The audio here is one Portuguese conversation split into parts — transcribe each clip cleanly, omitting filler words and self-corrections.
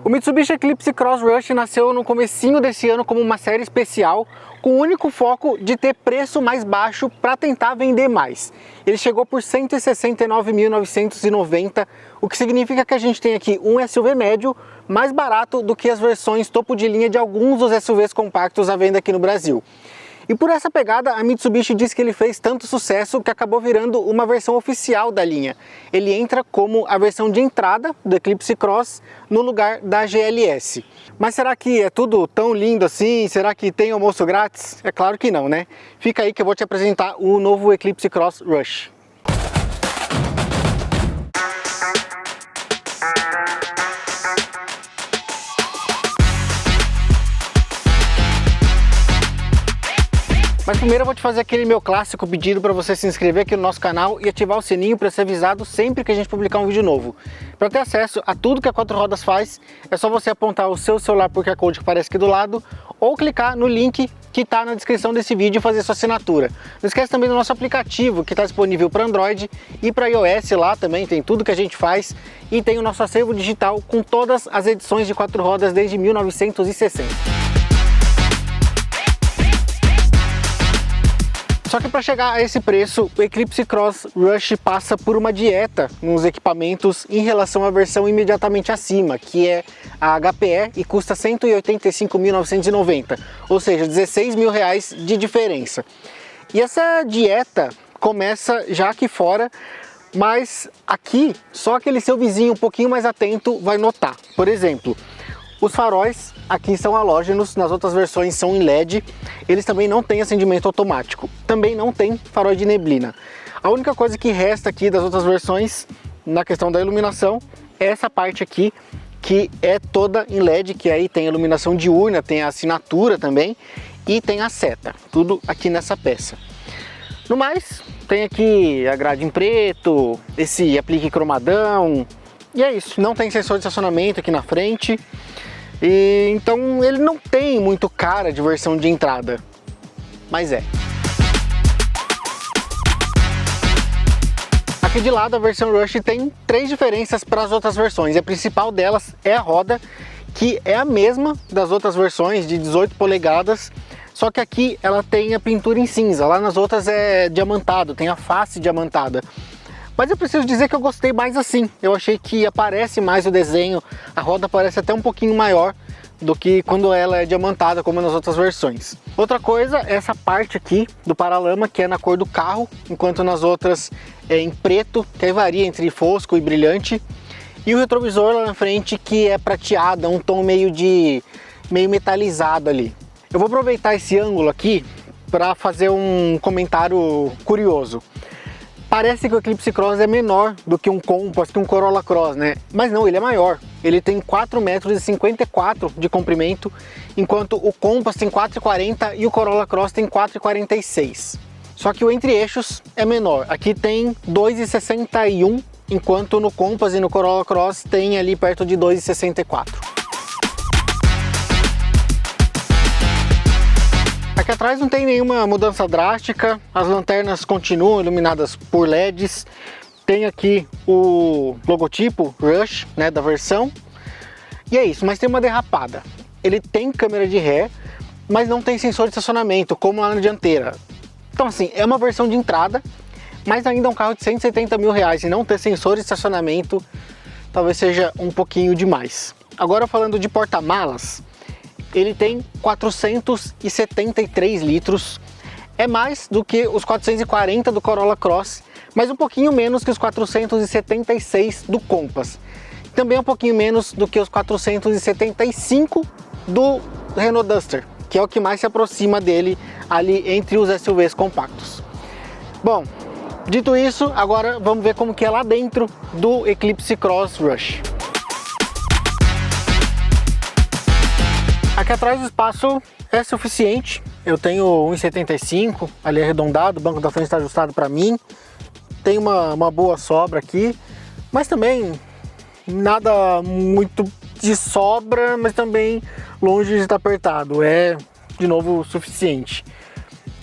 O Mitsubishi Eclipse Cross Rush nasceu no comecinho desse ano como uma série especial, com o único foco de ter preço mais baixo para tentar vender mais. Ele chegou por R$ 169.990, o que significa que a gente tem aqui um SUV médio mais barato do que as versões topo de linha de alguns dos SUVs compactos à venda aqui no Brasil. E por essa pegada, a Mitsubishi diz que ele fez tanto sucesso que acabou virando uma versão oficial da linha. Ele entra como a versão de entrada do Eclipse Cross no lugar da GLS. Mas será que é tudo tão lindo assim? Será que tem almoço grátis? É claro que não, né? Fica aí que eu vou te apresentar o novo Eclipse Cross Rush. Mas primeiro eu vou te fazer aquele meu clássico pedido para você se inscrever aqui no nosso canal e ativar o sininho para ser avisado sempre que a gente publicar um vídeo novo. Para ter acesso a tudo que a Quatro Rodas faz, é só você apontar o seu celular por QR Code que aparece aqui do lado ou clicar no link que está na descrição desse vídeo e fazer sua assinatura. Não esquece também do nosso aplicativo que está disponível para Android e para iOS, lá também tem tudo que a gente faz e tem o nosso acervo digital com todas as edições de Quatro Rodas desde 1960. Só que para chegar a esse preço, o Eclipse Cross Rush passa por uma dieta nos equipamentos em relação à versão imediatamente acima, que é a HPE e custa R$ 185.990, ou seja, R$16 mil de diferença. E essa dieta começa já aqui fora, mas aqui só aquele seu vizinho um pouquinho mais atento vai notar. Por exemplo, os faróis aqui são halógenos, nas outras versões são em LED, eles também não têm acendimento automático, também não tem farol de neblina. A única coisa que resta aqui das outras versões, na questão da iluminação, é essa parte aqui, que é toda em LED, que aí tem iluminação diurna, tem a assinatura também, e tem a seta, tudo aqui nessa peça. No mais, tem aqui a grade em preto, esse aplique cromadão, e é isso, não tem sensor de estacionamento aqui na frente. E então ele não tem muito cara de versão de entrada, mas é. Aqui de lado a versão Rush tem três diferenças para as outras versões. A principal delas é a roda, que é a mesma das outras versões de 18 polegadas, só que aqui ela tem a pintura em cinza, lá nas outras é diamantado, tem a face diamantada. Mas eu preciso dizer que eu gostei mais assim, eu achei que aparece mais o desenho, a roda parece até um pouquinho maior do que quando ela é diamantada, como nas outras versões. Outra coisa é essa parte aqui do paralama, que é na cor do carro, enquanto nas outras é em preto, que aí varia entre fosco e brilhante. E o retrovisor lá na frente, que é prateado, um tom meio metalizado ali. Eu vou aproveitar esse ângulo aqui para fazer um comentário curioso. Parece que o Eclipse Cross é menor do que um Compass, que um Corolla Cross, né? Mas não, ele é maior. Ele tem 4,54 m de comprimento, enquanto o Compass tem 4,40 e o Corolla Cross tem 4,46. Só que o entre-eixos é menor. Aqui tem 2,61, enquanto no Compass e no Corolla Cross tem ali perto de 2,64. Aqui atrás não tem nenhuma mudança drástica, as lanternas continuam iluminadas por LEDs, tem aqui o logotipo Rush, né, da versão, e é isso, mas tem uma derrapada. Ele tem câmera de ré, mas não tem sensor de estacionamento, como lá na dianteira. Então assim, é uma versão de entrada, mas ainda é um carro de R$170 mil e não ter sensor de estacionamento talvez seja um pouquinho demais. Agora falando de porta-malas, ele tem 473 litros, é mais do que os 440 do Corolla Cross, mas um pouquinho menos que os 476 do Compass. Também um pouquinho menos do que os 475 do Renault Duster, que é o que mais se aproxima dele ali entre os SUVs compactos. Bom, dito isso, agora vamos ver como que é lá dentro do Eclipse Cross Rush. Aqui atrás o espaço é suficiente, eu tenho 1,75 ali arredondado, o banco da frente está ajustado para mim, tem uma boa sobra aqui, mas também nada muito de sobra, mas também longe de estar apertado, é de novo suficiente.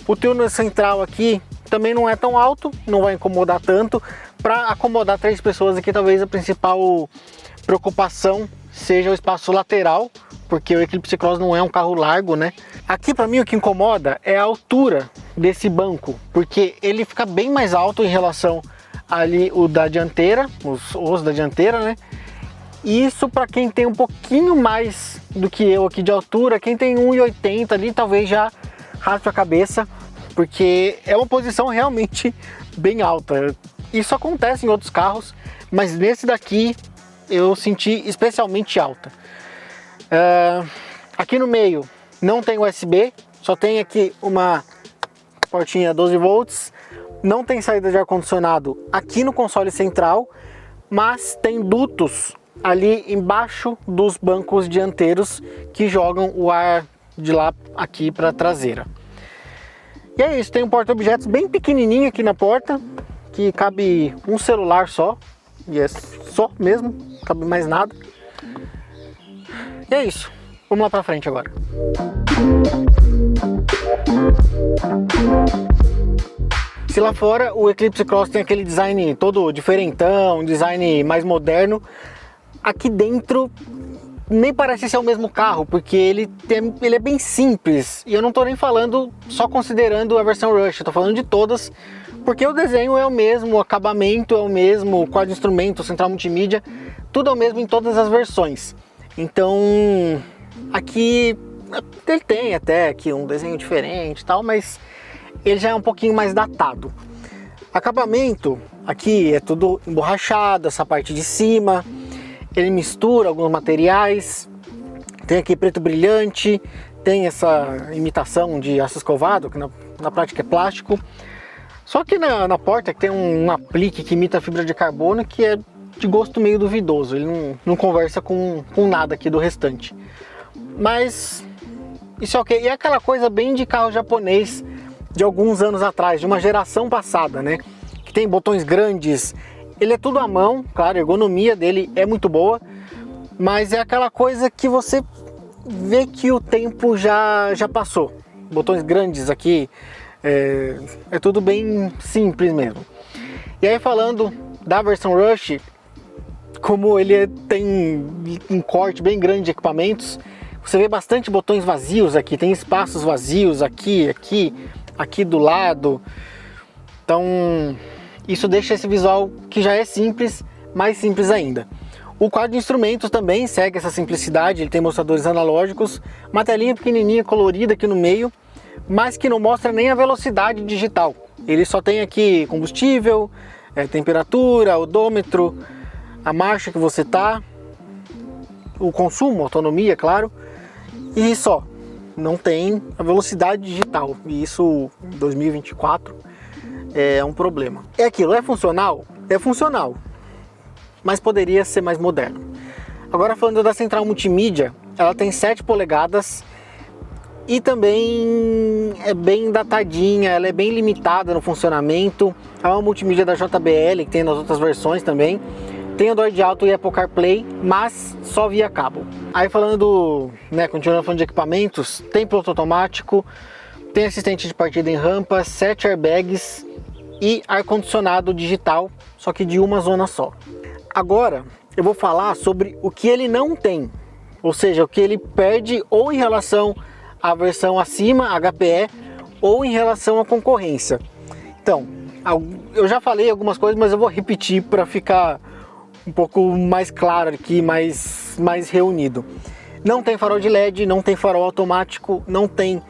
O túnel central aqui também não é tão alto, não vai incomodar tanto. Para acomodar 3 pessoas aqui, talvez a principal preocupação seja o espaço lateral, porque o Eclipse Cross não é um carro largo, né? Aqui para mim o que incomoda é a altura desse banco, porque ele fica bem mais alto em relação ali o da dianteira, os da dianteira, né? Isso para quem tem um pouquinho mais do que eu aqui de altura, quem tem 1,80 ali talvez já raspe a cabeça, porque é uma posição realmente bem alta. Isso acontece em outros carros, mas nesse daqui eu senti especialmente alta. Aqui no meio não tem USB, só tem aqui uma portinha 12 volts, não tem saída de ar-condicionado aqui no console central, mas tem dutos ali embaixo dos bancos dianteiros que jogam o ar de lá aqui para a traseira. E é isso, tem um porta-objetos bem pequenininho aqui na porta, que cabe um celular só, e é só mesmo, não cabe mais nada. E é isso, vamos lá para frente agora. Se lá fora o Eclipse Cross tem aquele design todo diferentão, design mais moderno, aqui dentro nem parece ser o mesmo carro, porque ele é bem simples. E eu não estou nem falando só considerando a versão Rush, eu tô falando de todas, porque o desenho é o mesmo, o acabamento é o mesmo, o quadro de instrumento, central multimídia, tudo é o mesmo em todas as versões. Então aqui ele tem até aqui um desenho diferente e tal, mas ele já é um pouquinho mais datado. Acabamento aqui é tudo emborrachado, essa parte de cima. Ele mistura alguns materiais, tem aqui preto brilhante, tem essa imitação de aço escovado, que na prática é plástico. Só que na porta tem um aplique que imita fibra de carbono, que é de gosto meio duvidoso, ele não conversa com nada aqui do restante. Mas isso é ok, e é aquela coisa bem de carro japonês de alguns anos atrás, de uma geração passada, né? Que tem botões grandes. Ele é tudo à mão, claro, a ergonomia dele é muito boa, mas é aquela coisa que você vê que o tempo já passou. Botões grandes aqui, é tudo bem simples mesmo. E aí falando da versão Rush, como ele tem um corte bem grande de equipamentos, você vê bastante botões vazios aqui, tem espaços vazios aqui do lado. Então isso deixa esse visual que já é simples, mais simples ainda. O quadro de instrumentos também segue essa simplicidade, ele tem mostradores analógicos, uma telinha pequenininha colorida aqui no meio, mas que não mostra nem a velocidade digital. Ele só tem aqui combustível, temperatura, odômetro, a marcha que você tá, o consumo, autonomia, claro, e só. Não tem a velocidade digital, e isso em 2024 é um problema. É aquilo, é funcional? É funcional, mas poderia ser mais moderno. Agora falando da central multimídia, ela tem 7 polegadas e também é bem datadinha, ela é bem limitada no funcionamento. É uma multimídia da JBL, que tem nas outras versões também. Tem Android Auto e Apple CarPlay, mas só via cabo. Aí falando, continuando falando de equipamentos, tem piloto automático, tem assistente de partida em rampa, 7 airbags e ar-condicionado digital, só que de uma zona só. Agora eu vou falar sobre o que ele não tem, ou seja, o que ele perde ou em relação à versão acima, HPE, ou em relação à concorrência. Então, eu já falei algumas coisas, mas eu vou repetir para ficar um pouco mais claro aqui, mais reunido. Não tem farol de LED, não tem farol automático, não tem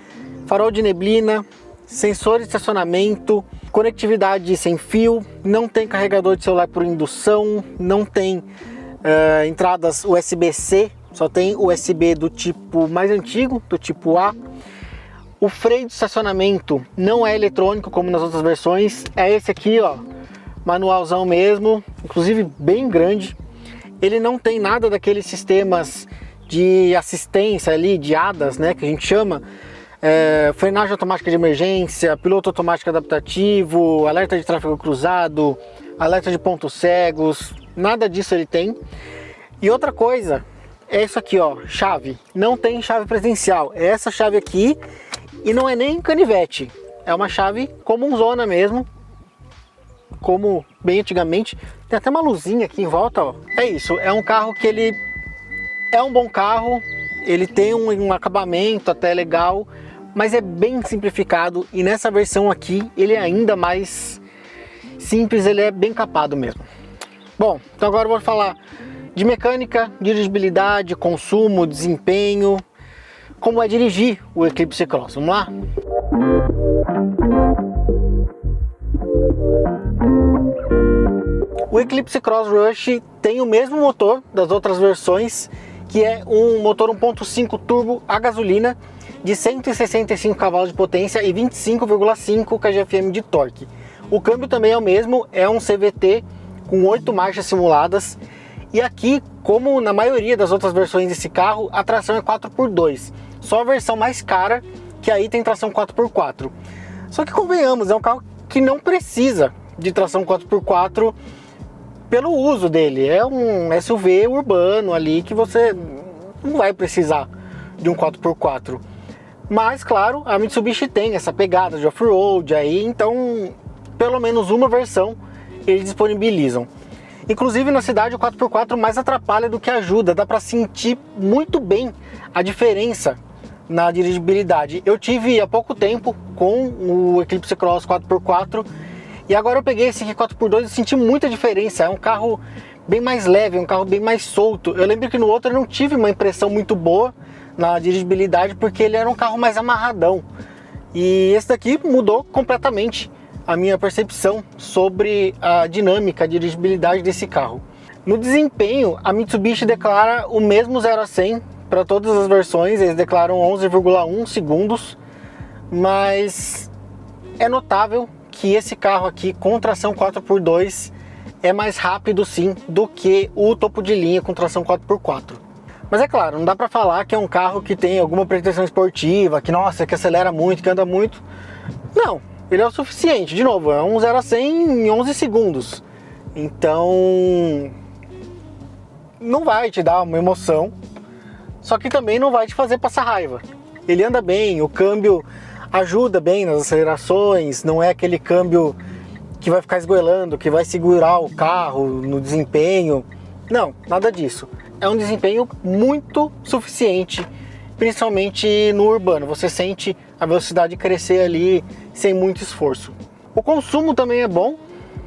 farol de neblina, sensor de estacionamento, conectividade sem fio, não tem carregador de celular por indução, não tem entradas USB-C, só tem USB do tipo mais antigo, do tipo A. O freio de estacionamento não é eletrônico como nas outras versões, é esse aqui, ó, manualzão mesmo, inclusive bem grande. Ele não tem nada daqueles sistemas de assistência ali, de ADAS, né, que a gente chama, frenagem automática de emergência, piloto automático adaptativo, alerta de tráfego cruzado, alerta de pontos cegos, nada disso ele tem. E outra coisa, é isso aqui, ó, chave. Não tem chave presencial, é essa chave aqui, e não é nem canivete, é uma chave comunzona mesmo, como bem antigamente. Tem até uma luzinha aqui em volta, ó. É isso, é um carro que ele É um bom carro, ele tem um acabamento até legal, mas é bem simplificado, e nessa versão aqui ele é ainda mais simples, ele é bem capado mesmo. Bom, então agora eu vou falar de mecânica, dirigibilidade, consumo, desempenho, como é dirigir o Eclipse Cross. Vamos lá? O Eclipse Cross Rush tem o mesmo motor das outras versões, que é um motor 1.5 turbo a gasolina de 165 cavalos de potência e 25,5 kgfm de torque. O câmbio também é o mesmo, é um CVT com 8 marchas simuladas, e aqui, como na maioria das outras versões desse carro, a tração é 4x2. Só a versão mais cara, que aí tem tração 4x4. Só que convenhamos, é um carro que não precisa de tração 4x4 pelo uso dele. É um SUV urbano ali que você não vai precisar de um 4x4. Mas claro, a Mitsubishi tem essa pegada de off-road aí, então pelo menos uma versão eles disponibilizam. Inclusive na cidade o 4x4 mais atrapalha do que ajuda, dá para sentir muito bem a diferença na dirigibilidade. Eu tive há pouco tempo com o Eclipse Cross 4x4 e agora eu peguei esse aqui 4x2 e senti muita diferença. É um carro bem mais leve, um carro bem mais solto. Eu lembro que no outro eu não tive uma impressão muito boa na dirigibilidade porque ele era um carro mais amarradão. E esse daqui mudou completamente a minha percepção sobre a dinâmica, a dirigibilidade desse carro. No desempenho, a Mitsubishi declara o mesmo 0 a 100 para todas as versões, eles declaram 11,1 segundos, mas é notável que esse carro aqui com tração 4x2 é mais rápido sim do que o topo de linha com tração 4x4. Mas é claro, não dá para falar que é um carro que tem alguma pretensão esportiva, que nossa, que acelera muito, que anda muito. Não, ele é o suficiente, de novo, é um 0 a 100 em 11 segundos. Então não vai te dar uma emoção, só que também não vai te fazer passar raiva. Ele anda bem, o câmbio ajuda bem nas acelerações, não é aquele câmbio que vai ficar esgoelando, que vai segurar o carro no desempenho. Não, nada disso. É um desempenho muito suficiente, principalmente no urbano. Você sente a velocidade crescer ali sem muito esforço. O consumo também é bom,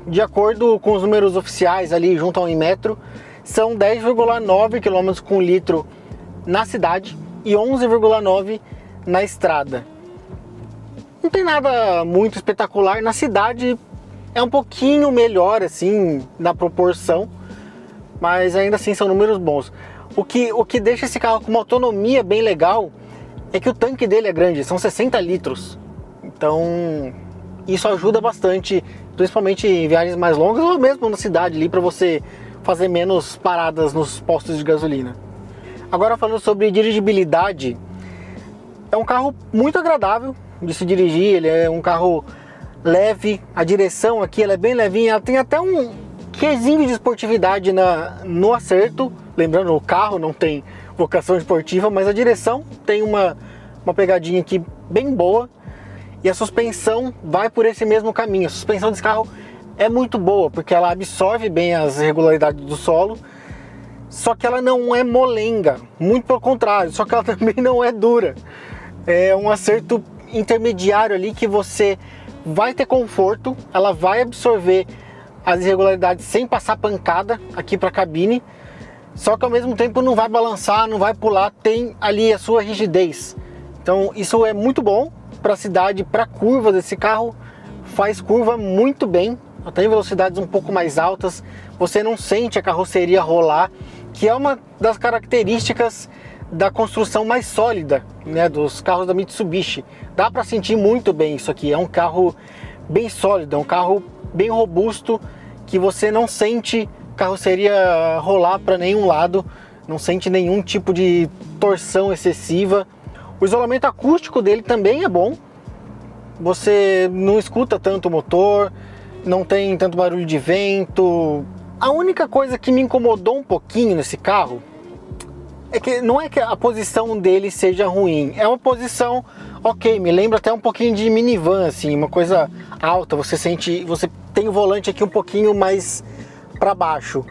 de acordo com os números oficiais ali junto ao Inmetro, são 10,9 km com litro na cidade e 11,9 na estrada. Não tem nada muito espetacular. Na cidade é um pouquinho melhor assim na proporção, mas ainda assim são números bons. O que deixa esse carro com uma autonomia bem legal é que o tanque dele é grande, são 60 litros. Então isso ajuda bastante, principalmente em viagens mais longas ou mesmo na cidade ali, para você fazer menos paradas nos postos de gasolina. Agora falando sobre dirigibilidade, é um carro muito agradável de se dirigir, ele é um carro leve, a direção aqui ela é bem levinha, ela tem até um quesinho de esportividade no acerto, lembrando o carro não tem vocação esportiva, mas a direção tem uma pegadinha aqui bem boa, e a suspensão vai por esse mesmo caminho. A suspensão desse carro é muito boa, porque ela absorve bem as irregularidades do solo, só que ela não é molenga, muito pelo contrário, só que ela também não é dura. É um acerto intermediário ali que você vai ter conforto, ela vai absorver as irregularidades sem passar pancada aqui para a cabine, só que ao mesmo tempo não vai balançar, não vai pular, tem ali a sua rigidez. Então isso é muito bom para a cidade, para curvas. Esse carro faz curva muito bem, até em velocidades um pouco mais altas, você não sente a carroceria rolar, que é uma das características da construção mais sólida, né, dos carros da Mitsubishi. Dá para sentir muito bem isso aqui, é um carro bem sólido, é um carro bem robusto, que você não sente carroceria rolar para nenhum lado, não sente nenhum tipo de torção excessiva. O isolamento acústico dele também é bom, você não escuta tanto o motor, não tem tanto barulho de vento. A única coisa que me incomodou um pouquinho nesse carro é que não é que a posição dele seja ruim, é uma posição ok, me lembra até um pouquinho de minivan, assim, uma coisa alta, você sente, você tem o volante aqui um pouquinho mais para baixo,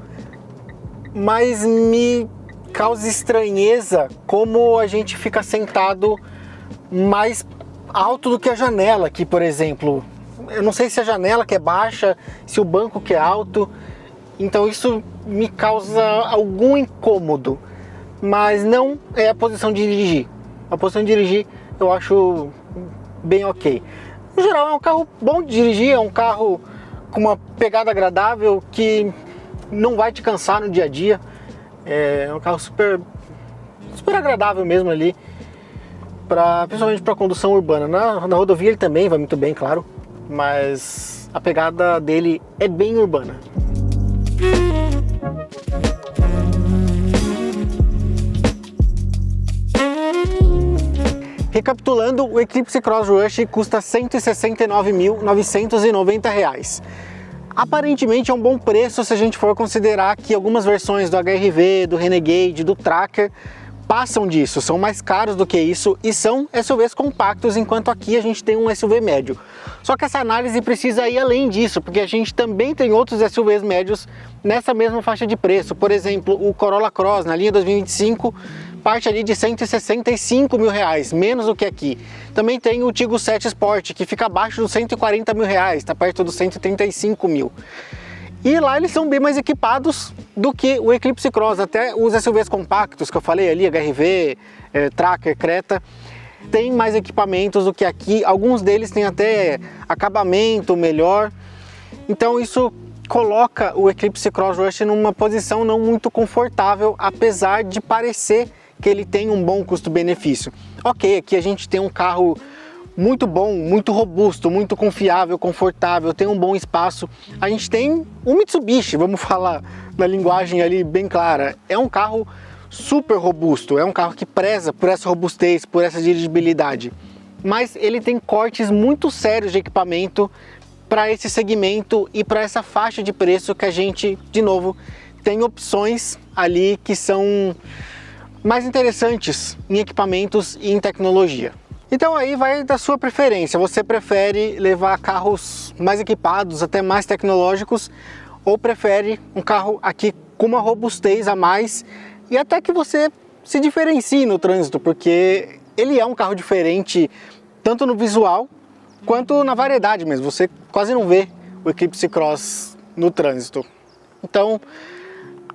mas me causa estranheza como a gente fica sentado mais alto do que a janela aqui, por exemplo. Eu não sei se a janela que é baixa, se o banco que é alto, então isso me causa algum incômodo, mas não é a posição de dirigir. A posição de dirigir eu acho bem ok. No geral é um carro bom de dirigir, é um carro com uma pegada agradável que não vai te cansar no dia a dia. É um carro super agradável mesmo ali, principalmente para condução urbana. Na rodovia ele também vai muito bem, claro, mas a pegada dele é bem urbana. Recapitulando, o Eclipse Cross Rush custa R$ 169.990. Aparentemente é um bom preço se a gente for considerar que algumas versões do HR-V, do Renegade, do Tracker passam disso, são mais caros do que isso e são SUVs compactos, enquanto aqui a gente tem um SUV médio. Só que essa análise precisa ir além disso, porque a gente também tem outros SUVs médios nessa mesma faixa de preço. Por exemplo, o Corolla Cross na linha 2025 parte ali de R$ 165 mil, menos do que aqui. Também tem o Tiggo 7 Sport, que fica abaixo dos R$ 140 mil, está perto dos 135 mil. E lá eles são bem mais equipados do que o Eclipse Cross. Até os SUVs compactos que eu falei ali, HR-V, Tracker, Creta, tem mais equipamentos do que aqui. Alguns deles têm até acabamento melhor. Então isso coloca o Eclipse Cross Rush numa posição não muito confortável, apesar de parecer que ele tem um bom custo-benefício. Ok, aqui a gente tem um carro muito bom, muito robusto, muito confiável, confortável, tem um bom espaço. A gente tem um Mitsubishi, vamos falar na linguagem ali bem clara. É um carro super robusto, é um carro que preza por essa robustez, por essa dirigibilidade. Mas ele tem cortes muito sérios de equipamento para esse segmento e para essa faixa de preço que a gente, de novo, tem opções ali que são mais interessantes em equipamentos e em tecnologia. Então aí vai da sua preferência, você prefere levar carros mais equipados, até mais tecnológicos, ou prefere um carro aqui com uma robustez a mais e até que você se diferencie no trânsito, porque ele é um carro diferente tanto no visual quanto na variedade mesmo, você quase não vê o Eclipse Cross no trânsito. Então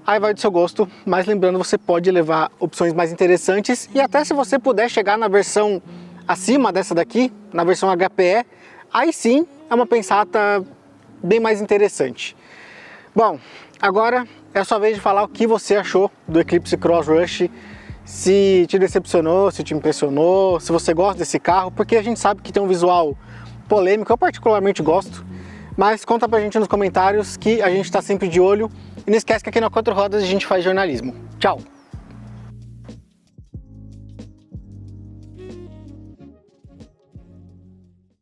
aí vai do seu gosto, mas lembrando, você pode levar opções mais interessantes e até se você puder chegar na versão acima dessa daqui, na versão HPE, aí sim é uma pensata bem mais interessante. Bom, agora é a sua vez de falar o que você achou do Eclipse Cross Rush, se te decepcionou, se te impressionou, se você gosta desse carro, porque a gente sabe que tem um visual polêmico, eu particularmente gosto, mas conta pra gente nos comentários que a gente tá sempre de olho e não esquece que aqui na Quatro Rodas a gente faz jornalismo. Tchau!